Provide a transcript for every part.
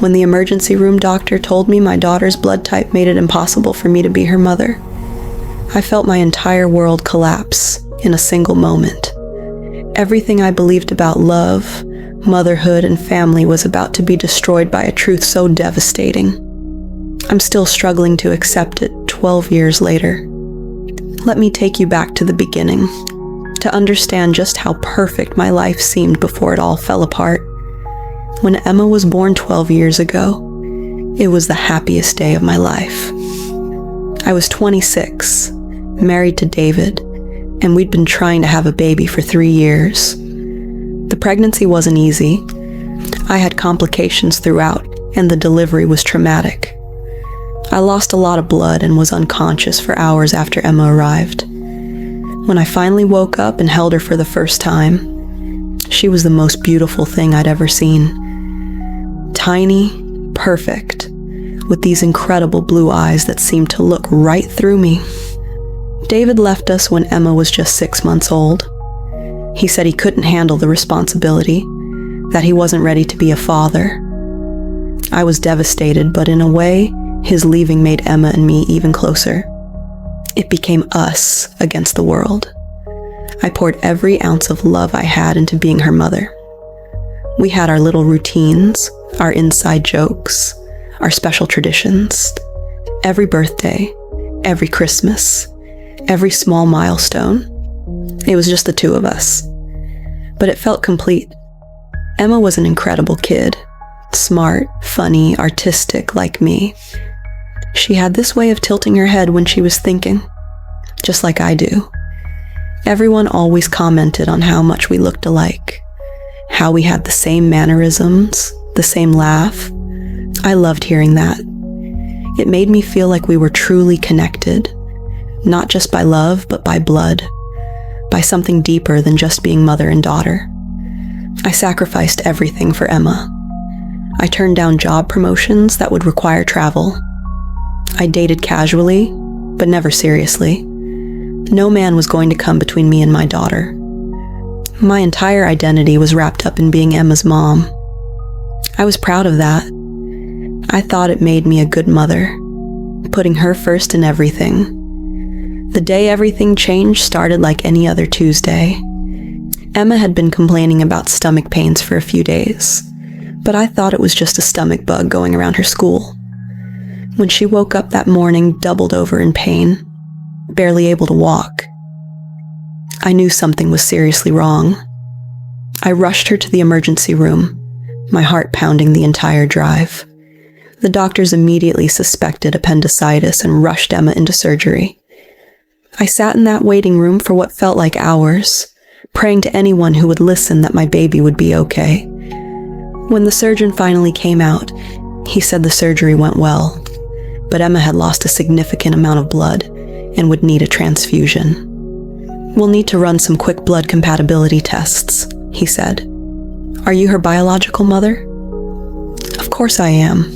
when the emergency room doctor told me my daughter's blood type made it impossible for me to be her mother, I felt my entire world collapse in a single moment. Everything I believed about love, motherhood, and family was about to be destroyed by a truth so devastating. I'm still struggling to accept it 12 years later. Let me take you back to the beginning, to understand just how perfect my life seemed before it all fell apart. When Emma was born 12 years ago, it was the happiest day of my life. I was 26, married to David, and we'd been trying to have a baby for 3 years. The pregnancy wasn't easy. I had complications throughout, and the delivery was traumatic. I lost a lot of blood and was unconscious for hours after Emma arrived. When I finally woke up and held her for the first time, she was the most beautiful thing I'd ever seen. Tiny, perfect, with these incredible blue eyes that seemed to look right through me. David left us when Emma was just 6 months old. He said he couldn't handle the responsibility, that he wasn't ready to be a father. I was devastated, but in a way, his leaving made Emma and me even closer. It became us against the world. I poured every ounce of love I had into being her mother. We had our little routines, our inside jokes, our special traditions. Every birthday, every Christmas, every small milestone. It was just the two of us. But it felt complete. Emma was an incredible kid. Smart, funny, artistic, like me. She had this way of tilting her head when she was thinking, just like I do. Everyone always commented on how much we looked alike, how we had the same mannerisms, the same laugh. I loved hearing that. It made me feel like we were truly connected, not just by love, but by blood, by something deeper than just being mother and daughter. I sacrificed everything for Emma. I turned down job promotions that would require travel. I dated casually, but never seriously. No man was going to come between me and my daughter. My entire identity was wrapped up in being Emma's mom. I was proud of that. I thought it made me a good mother, putting her first in everything. The day everything changed started like any other Tuesday. Emma had been complaining about stomach pains for a few days, but I thought it was just a stomach bug going around her school. When she woke up that morning, doubled over in pain, barely able to walk, I knew something was seriously wrong. I rushed her to the emergency room, my heart pounding the entire drive. The doctors immediately suspected appendicitis and rushed Emma into surgery. I sat in that waiting room for what felt like hours, praying to anyone who would listen that my baby would be okay. When the surgeon finally came out, he said the surgery went well, but Emma had lost a significant amount of blood and would need a transfusion. "We'll need to run some quick blood compatibility tests," he said. "Are you her biological mother?" "Of course I am,"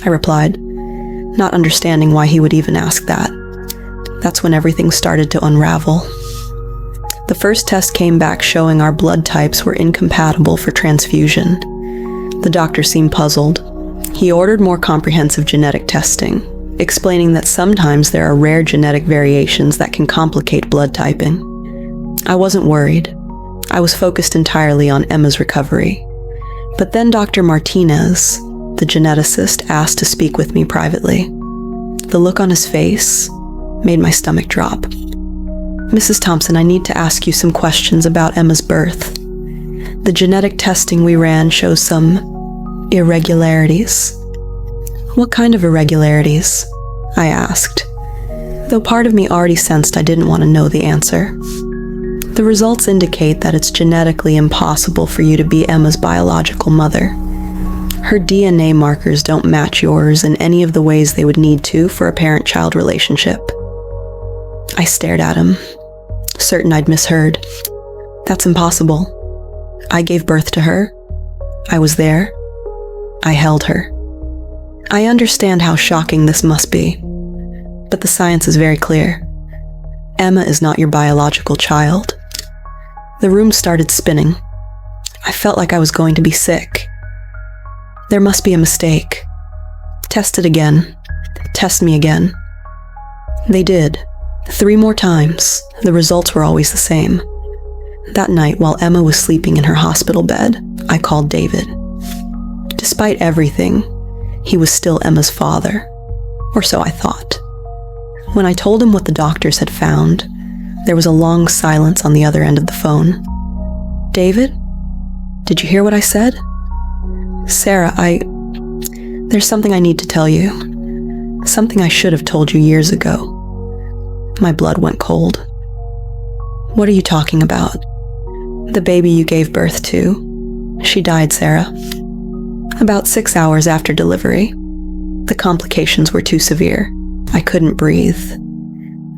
I replied, not understanding why he would even ask that. That's when everything started to unravel. The first test came back showing our blood types were incompatible for transfusion. The doctor seemed puzzled. He ordered more comprehensive genetic testing, explaining that sometimes there are rare genetic variations that can complicate blood typing. I wasn't worried. I was focused entirely on Emma's recovery. But then Dr. Martinez, the geneticist, asked to speak with me privately. The look on his face made my stomach drop. "Mrs. Thompson, I need to ask you some questions about Emma's birth. The genetic testing we ran shows some irregularities." "What kind of irregularities?" I asked, though part of me already sensed I didn't want to know the answer. "The results indicate that it's genetically impossible for you to be Emma's biological mother. Her DNA markers don't match yours in any of the ways they would need to for a parent-child relationship." I stared at him, certain I'd misheard. "That's impossible. I gave birth to her. I was there. I held her." I understand how shocking this must be, but the science is very clear. Emma is not your biological child. The room started spinning. I felt like I was going to be sick. There must be a mistake. Test it again. Test me again. They did. 3 more times. The results were always the same. That night, while Emma was sleeping in her hospital bed, I called David. Despite everything, he was still Emma's father, or so I thought. When I told him what the doctors had found, there was a long silence on the other end of the phone. David? Did you hear what I said? Sarah, there's something I need to tell you. Something I should have told you years ago. My blood went cold. What are you talking about? The baby you gave birth to. She died, Sarah. About 6 hours after delivery. The complications were too severe. I couldn't breathe.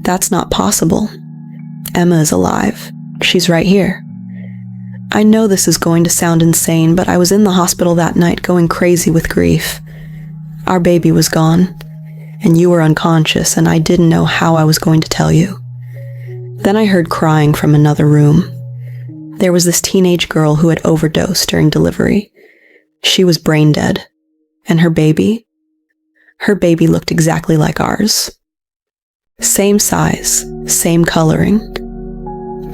That's not possible. Emma is alive. She's right here. I know this is going to sound insane, but I was in the hospital that night going crazy with grief. Our baby was gone, and you were unconscious, and I didn't know how I was going to tell you. Then I heard crying from another room. There was this teenage girl who had overdosed during delivery. She was brain dead, and her baby looked exactly like ours. Same size, same coloring.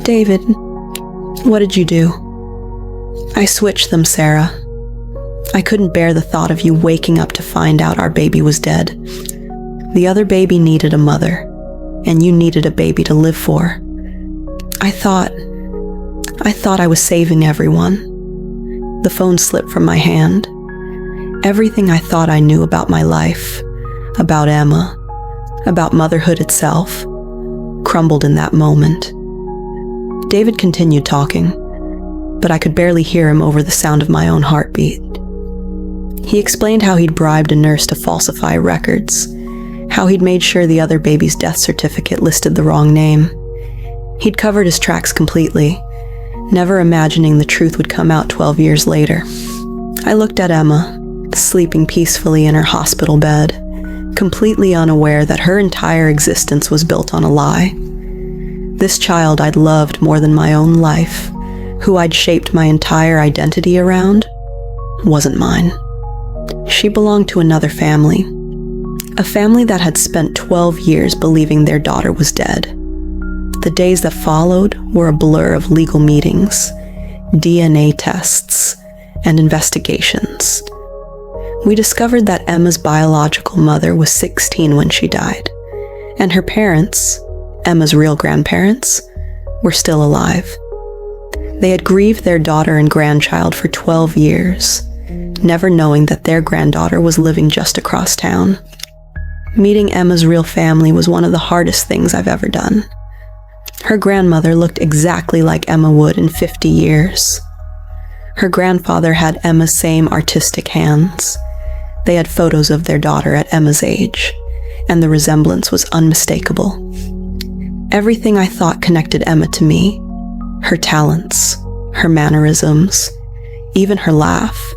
David, what did you do? I switched them, Sarah. I couldn't bear the thought of you waking up to find out our baby was dead. The other baby needed a mother, and you needed a baby to live for. I thought I was saving everyone. The phone slipped from my hand. Everything I thought I knew about my life, about Emma, about motherhood itself, crumbled in that moment. David continued talking, but I could barely hear him over the sound of my own heartbeat. He explained how he'd bribed a nurse to falsify records, how he'd made sure the other baby's death certificate listed the wrong name. He'd covered his tracks completely, never imagining the truth would come out 12 years later. I looked at Emma, sleeping peacefully in her hospital bed, completely unaware that her entire existence was built on a lie. This child I'd loved more than my own life, who I'd shaped my entire identity around, wasn't mine. She belonged to another family, a family that had spent 12 years believing their daughter was dead. The days that followed were a blur of legal meetings, DNA tests, and investigations. We discovered that Emma's biological mother was 16 when she died, and her parents, Emma's real grandparents, were still alive. They had grieved their daughter and grandchild for 12 years, never knowing that their granddaughter was living just across town. Meeting Emma's real family was one of the hardest things I've ever done. Her grandmother looked exactly like Emma would in 50 years. Her grandfather had Emma's same artistic hands. They had photos of their daughter at Emma's age, and the resemblance was unmistakable. Everything I thought connected Emma to me, her talents, her mannerisms, even her laugh,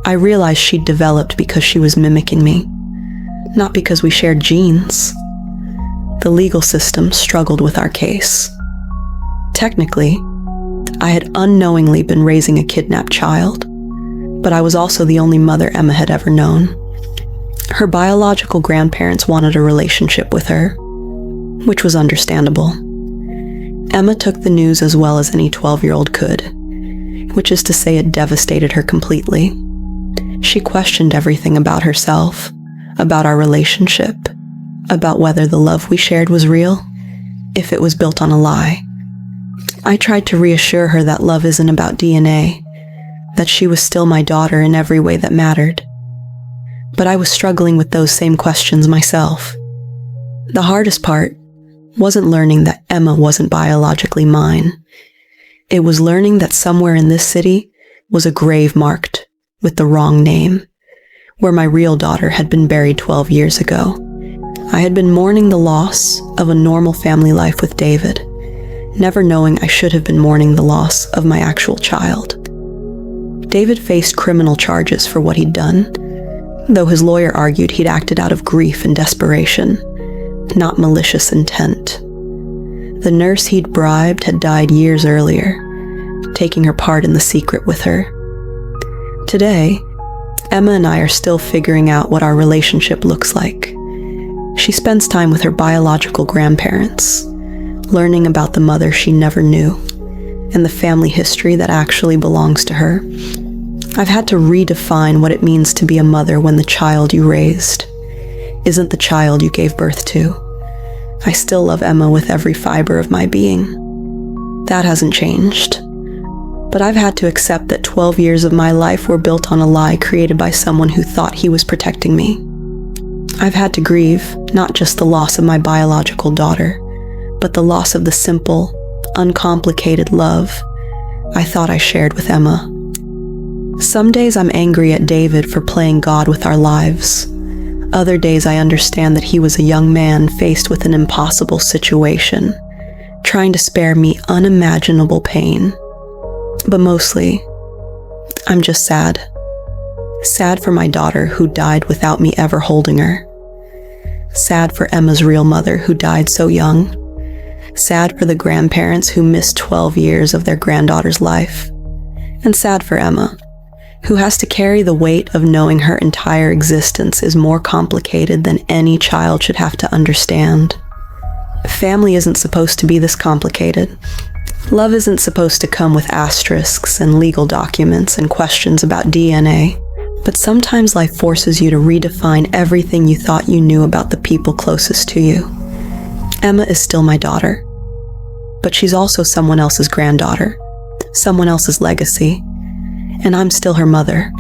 I realized she'd developed because she was mimicking me, not because we shared genes. The legal system struggled with our case. Technically, I had unknowingly been raising a kidnapped child, but I was also the only mother Emma had ever known. Her biological grandparents wanted a relationship with her, which was understandable. Emma took the news as well as any 12-year-old could, which is to say it devastated her completely. She questioned everything about herself, about our relationship, about whether the love we shared was real, if it was built on a lie. I tried to reassure her that love isn't about DNA, that she was still my daughter in every way that mattered. But I was struggling with those same questions myself. The hardest part wasn't learning that Emma wasn't biologically mine. It was learning that somewhere in this city was a grave marked with the wrong name, where my real daughter had been buried 12 years ago. I had been mourning the loss of a normal family life with David, never knowing I should have been mourning the loss of my actual child. David faced criminal charges for what he'd done, though his lawyer argued he'd acted out of grief and desperation, not malicious intent. The nurse he'd bribed had died years earlier, taking her part in the secret with her. Today, Emma and I are still figuring out what our relationship looks like. She spends time with her biological grandparents, learning about the mother she never knew, and the family history that actually belongs to her. I've had to redefine what it means to be a mother when the child you raised isn't the child you gave birth to. I still love Emma with every fiber of my being. That hasn't changed. But I've had to accept that 12 years of my life were built on a lie created by someone who thought he was protecting me. I've had to grieve not just the loss of my biological daughter, but the loss of the simple, uncomplicated love I thought I shared with Emma. Some days I'm angry at David for playing God with our lives. Other days I understand that he was a young man faced with an impossible situation, trying to spare me unimaginable pain. But mostly, I'm just sad. Sad for my daughter who died without me ever holding her. Sad for Emma's real mother who died so young. Sad for the grandparents who missed 12 years of their granddaughter's life. And sad for Emma, who has to carry the weight of knowing her entire existence is more complicated than any child should have to understand. Family isn't supposed to be this complicated. Love isn't supposed to come with asterisks and legal documents and questions about DNA. But sometimes life forces you to redefine everything you thought you knew about the people closest to you. Emma is still my daughter, but she's also someone else's granddaughter, someone else's legacy, and I'm still her mother.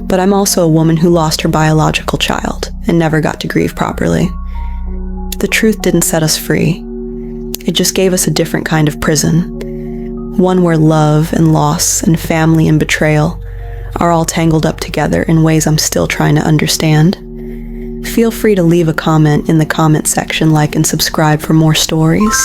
But I'm also a woman who lost her biological child and never got to grieve properly. The truth didn't set us free. It just gave us a different kind of prison, one where love and loss and family and betrayal are all tangled up together in ways I'm still trying to understand. Feel free to leave a comment in the comment section, like and subscribe for more stories.